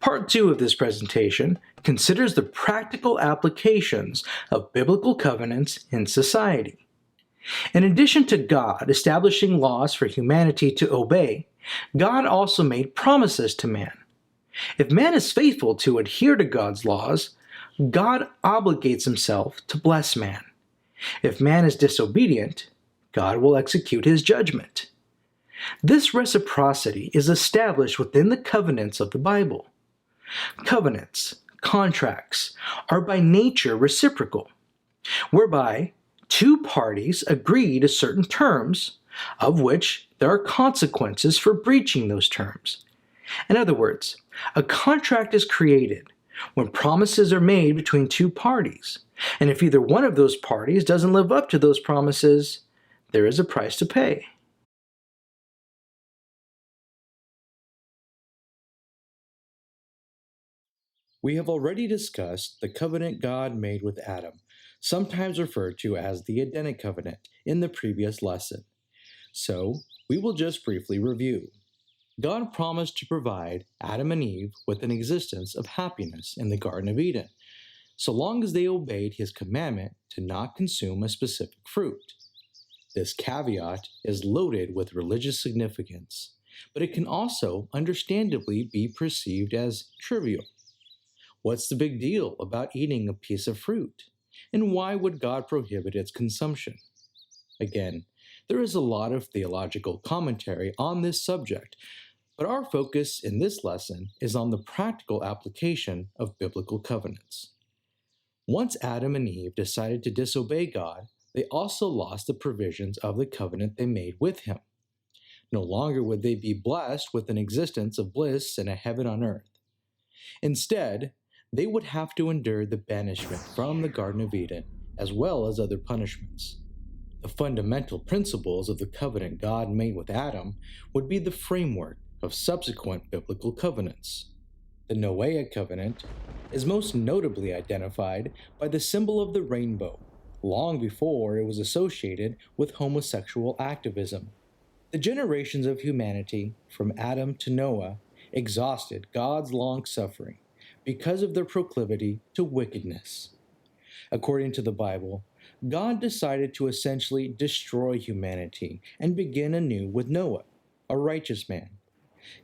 Part 2 of this presentation considers the practical applications of biblical covenants in society. In addition to God establishing laws for humanity to obey, God also made promises to man. If man is faithful to adhere to God's laws, God obligates himself to bless man. If man is disobedient, God will execute his judgment. This reciprocity is established within the covenants of the Bible. Covenants, contracts, are by nature reciprocal, whereby two parties agree to certain terms, of which there are consequences for breaching those terms. In other words, a contract is created when promises are made between two parties, and if either one of those parties doesn't live up to those promises, there is a price to pay. We have already discussed the covenant God made with Adam, sometimes referred to as the Edenic Covenant, in the previous lesson. So, we will just briefly review. God promised to provide Adam and Eve with an existence of happiness in the Garden of Eden, so long as they obeyed his commandment to not consume a specific fruit. This caveat is loaded with religious significance, but it can also understandably be perceived as trivial. What's the big deal about eating a piece of fruit? And why would God prohibit its consumption? Again, there is a lot of theological commentary on this subject, but our focus in this lesson is on the practical application of biblical covenants. Once Adam and Eve decided to disobey God, they also lost the provisions of the covenant they made with him. No longer would they be blessed with an existence of bliss and a heaven on earth. Instead, they would have to endure the banishment from the Garden of Eden, as well as other punishments. The fundamental principles of the covenant God made with Adam would be the framework of subsequent biblical covenants. The Noahic covenant is most notably identified by the symbol of the rainbow, long before it was associated with homosexual activism. The generations of humanity, from Adam to Noah, exhausted God's long suffering because of their proclivity to wickedness. According to the Bible, God decided to essentially destroy humanity and begin anew with Noah, a righteous man.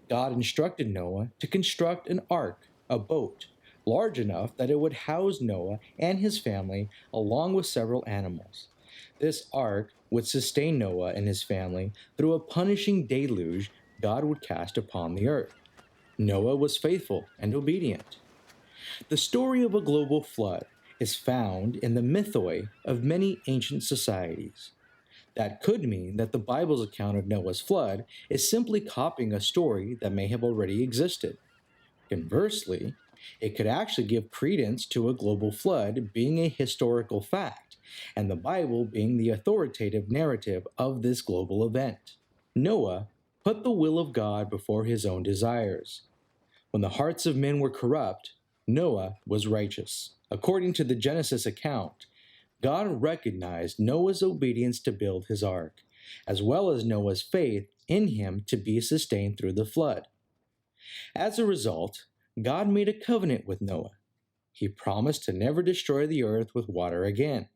God instructed Noah to construct an ark, a boat, large enough that it would house Noah and his family along with several animals. This ark would sustain Noah and his family through a punishing deluge God would cast upon the earth. Noah was faithful and obedient. The story of a global flood is found in the mythoi of many ancient societies. That could mean that the Bible's account of Noah's flood is simply copying a story that may have already existed. Conversely, it could actually give credence to a global flood being a historical fact, and the Bible being the authoritative narrative of this global event. Noah put the will of God before his own desires. When the hearts of men were corrupt, Noah was righteous. According to the Genesis account, God recognized Noah's obedience to build his ark, as well as Noah's faith in him to be sustained through the flood. As a result, God made a covenant with Noah. He promised to never destroy the earth with water again.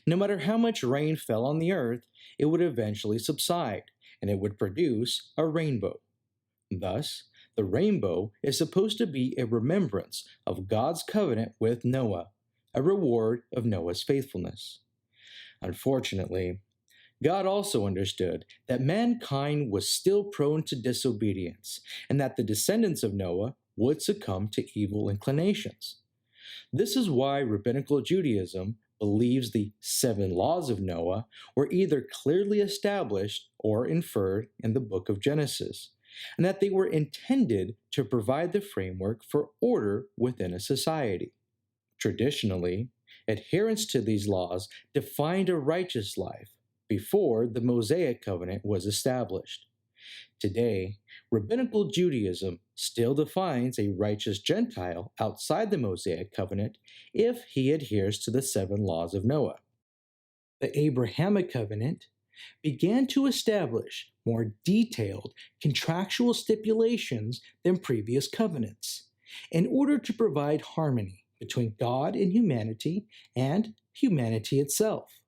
No matter how much rain fell on the earth, it would eventually subside, and it would produce a rainbow. Thus, the rainbow is supposed to be a remembrance of God's covenant with Noah, a reward of Noah's faithfulness. Unfortunately, God also understood that mankind was still prone to disobedience, and that the descendants of Noah would succumb to evil inclinations. This is why Rabbinical Judaism believes the 7 laws of Noah were either clearly established or inferred in the book of Genesis, and that they were intended to provide the framework for order within a society. Traditionally, adherence to these laws defined a righteous life before the Mosaic Covenant was established. Today, Rabbinical Judaism still defines a righteous Gentile outside the Mosaic Covenant if he adheres to the 7 laws of Noah. The Abrahamic Covenant began to establish more detailed contractual stipulations than previous covenants, in order to provide harmony between God and humanity itself.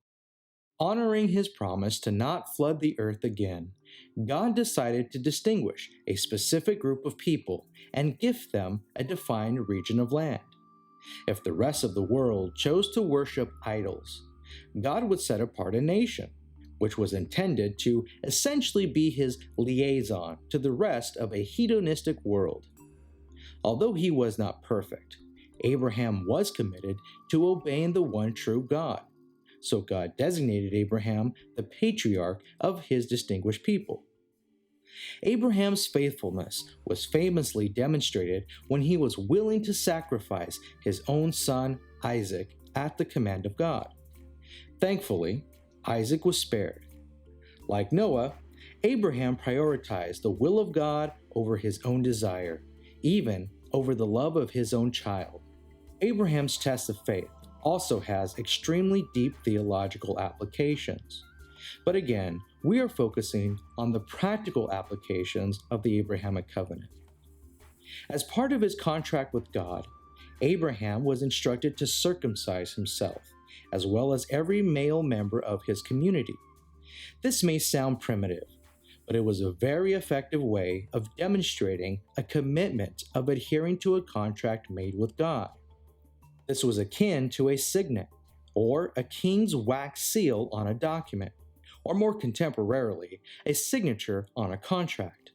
Honoring his promise to not flood the earth again, God decided to distinguish a specific group of people and gift them a defined region of land. If the rest of the world chose to worship idols, God would set apart a nation, which was intended to essentially be his liaison to the rest of a hedonistic world. Although he was not perfect, Abraham was committed to obeying the one true God. So God designated Abraham the patriarch of his distinguished people. Abraham's faithfulness was famously demonstrated when he was willing to sacrifice his own son, Isaac, at the command of God. Thankfully, Isaac was spared. Like Noah, Abraham prioritized the will of God over his own desire, even over the love of his own child. Abraham's test of faith also has extremely deep theological applications. But again, we are focusing on the practical applications of the Abrahamic Covenant. As part of his contract with God, Abraham was instructed to circumcise himself, as well as every male member of his community. This may sound primitive, but it was a very effective way of demonstrating a commitment of adhering to a contract made with God. This was akin to a signet, or a king's wax seal on a document, or more contemporarily, a signature on a contract.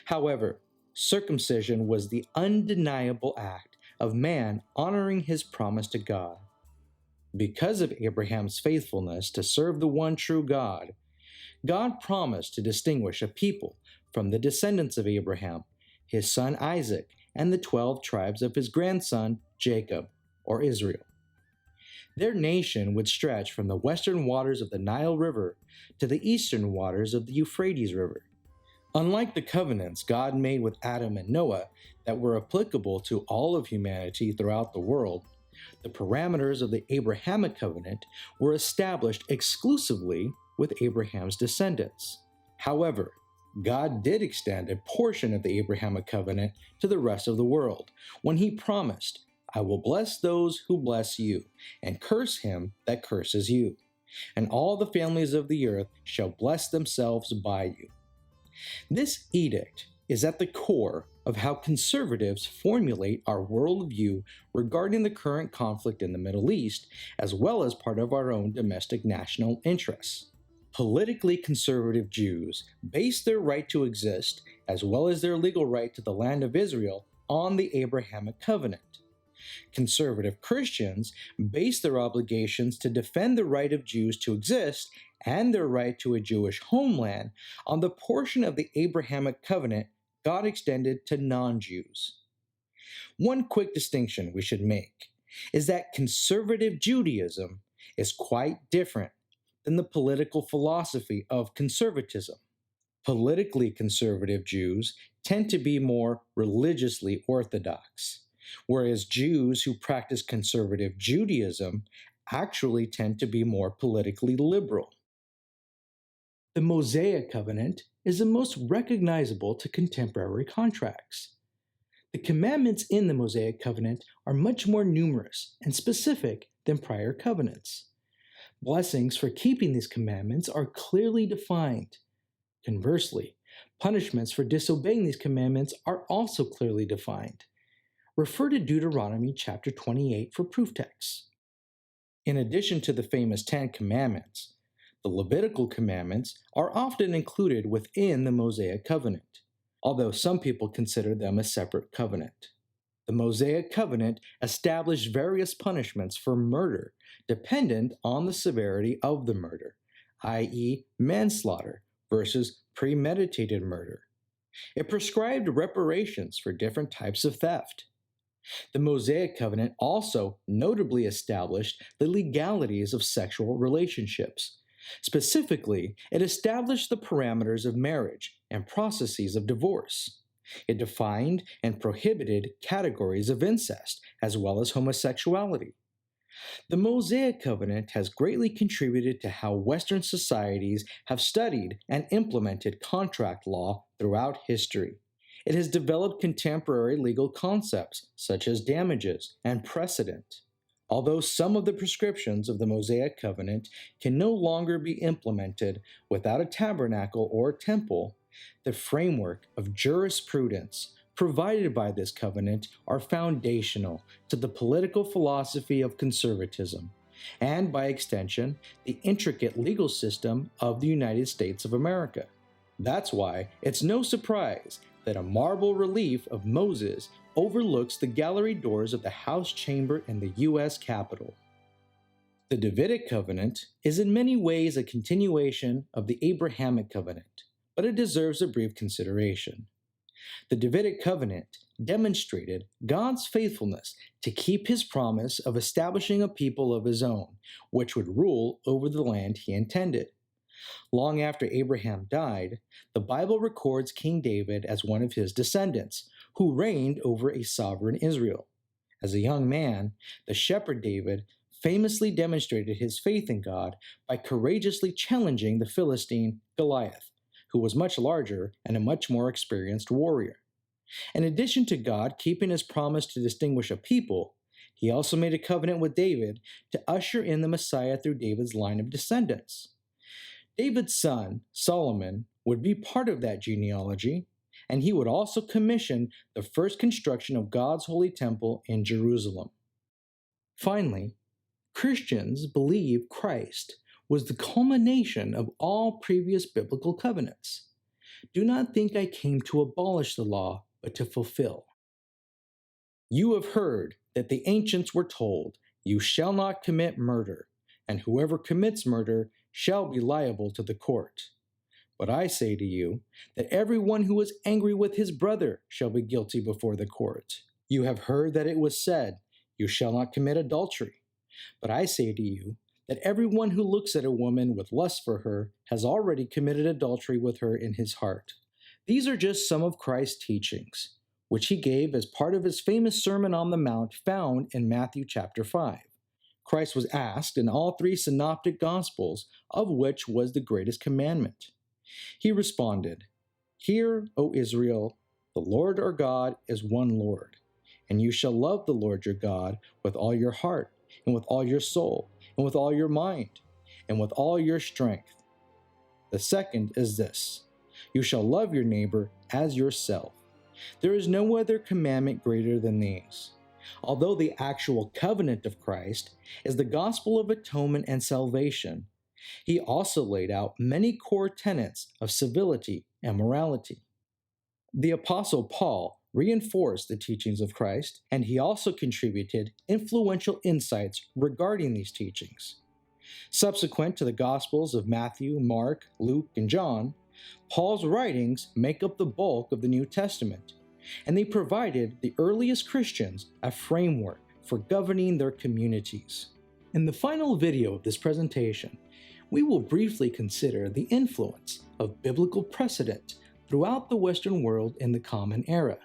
However, circumcision was the undeniable act of man honoring his promise to God. Because of Abraham's faithfulness to serve the one true God, God promised to distinguish a people from the descendants of Abraham, his son Isaac, and the 12 tribes of his grandson Jacob, or Israel. Their nation would stretch from the western waters of the Nile River to the eastern waters of the Euphrates River. Unlike the covenants God made with Adam and Noah that were applicable to all of humanity throughout the world, the parameters of the Abrahamic Covenant were established exclusively with Abraham's descendants. However, God did extend a portion of the Abrahamic Covenant to the rest of the world when he promised, "I will bless those who bless you, and curse him that curses you. And all the families of the earth shall bless themselves by you." This edict is at the core of how conservatives formulate our worldview regarding the current conflict in the Middle East, as well as part of our own domestic national interests. Politically conservative Jews base their right to exist, as well as their legal right to the land of Israel, on the Abrahamic Covenant. Conservative Christians base their obligations to defend the right of Jews to exist and their right to a Jewish homeland on the portion of the Abrahamic Covenant God extended to non-Jews. One quick distinction we should make is that conservative Judaism is quite different than the political philosophy of conservatism. Politically conservative Jews tend to be more religiously orthodox, whereas Jews who practice conservative Judaism actually tend to be more politically liberal. The Mosaic Covenant is the most recognizable to contemporary contracts. The commandments in the Mosaic Covenant are much more numerous and specific than prior covenants. Blessings for keeping these commandments are clearly defined. Conversely, punishments for disobeying these commandments are also clearly defined. Refer to Deuteronomy chapter 28 for proof texts. In addition to the famous 10 Commandments, the Levitical commandments are often included within the Mosaic Covenant, although some people consider them a separate covenant. The Mosaic Covenant established various punishments for murder dependent on the severity of the murder, i.e., manslaughter versus premeditated murder. It prescribed reparations for different types of theft. The Mosaic Covenant also notably established the legalities of sexual relationships. Specifically, it established the parameters of marriage and processes of divorce. It defined and prohibited categories of incest, as well as homosexuality. The Mosaic Covenant has greatly contributed to how Western societies have studied and implemented contract law throughout history. It has developed contemporary legal concepts such as damages and precedent. Although some of the prescriptions of the Mosaic Covenant can no longer be implemented without a tabernacle or temple, the framework of jurisprudence provided by this covenant are foundational to the political philosophy of conservatism, and by extension, the intricate legal system of the United States of America. That's why it's no surprise that a marble relief of Moses overlooks the gallery doors of the House Chamber in the U.S. Capitol. The Davidic Covenant is in many ways a continuation of the Abrahamic Covenant, but it deserves a brief consideration. The Davidic Covenant demonstrated God's faithfulness to keep his promise of establishing a people of his own, which would rule over the land he intended. Long after Abraham died, the Bible records King David as one of his descendants, who reigned over a sovereign Israel. As a young man, the shepherd David famously demonstrated his faith in God by courageously challenging the Philistine Goliath, who was much larger and a much more experienced warrior. In addition to God keeping his promise to distinguish a people, he also made a covenant with David to usher in the Messiah through David's line of descendants. David's son, Solomon, would be part of that genealogy, and he would also commission the first construction of God's holy temple in Jerusalem. Finally, Christians believe Christ was the culmination of all previous biblical covenants. Do not think I came to abolish the law, but to fulfill. You have heard that the ancients were told, "You shall not commit murder, and whoever commits murder shall be liable to the court." But I say to you that everyone who is angry with his brother shall be guilty before the court. You have heard that it was said, "You shall not commit adultery." But I say to you that everyone who looks at a woman with lust for her has already committed adultery with her in his heart. These are just some of Christ's teachings, which he gave as part of his famous Sermon on the Mount found in Matthew chapter 5. Christ was asked in all three synoptic gospels of which was the greatest commandment. He responded, "Hear, O Israel, the Lord our God is one Lord, and you shall love the Lord your God with all your heart, and with all your soul, and with all your mind, and with all your strength. The second is this, you shall love your neighbor as yourself. There is no other commandment greater than these." Although the actual covenant of Christ is the gospel of atonement and salvation, he also laid out many core tenets of civility and morality. The Apostle Paul reinforced the teachings of Christ, and he also contributed influential insights regarding these teachings. Subsequent to the Gospels of Matthew, Mark, Luke, and John, Paul's writings make up the bulk of the New Testament, and they provided the earliest Christians a framework for governing their communities. In the final video of this presentation, we will briefly consider the influence of biblical precedent throughout the Western world in the Common Era.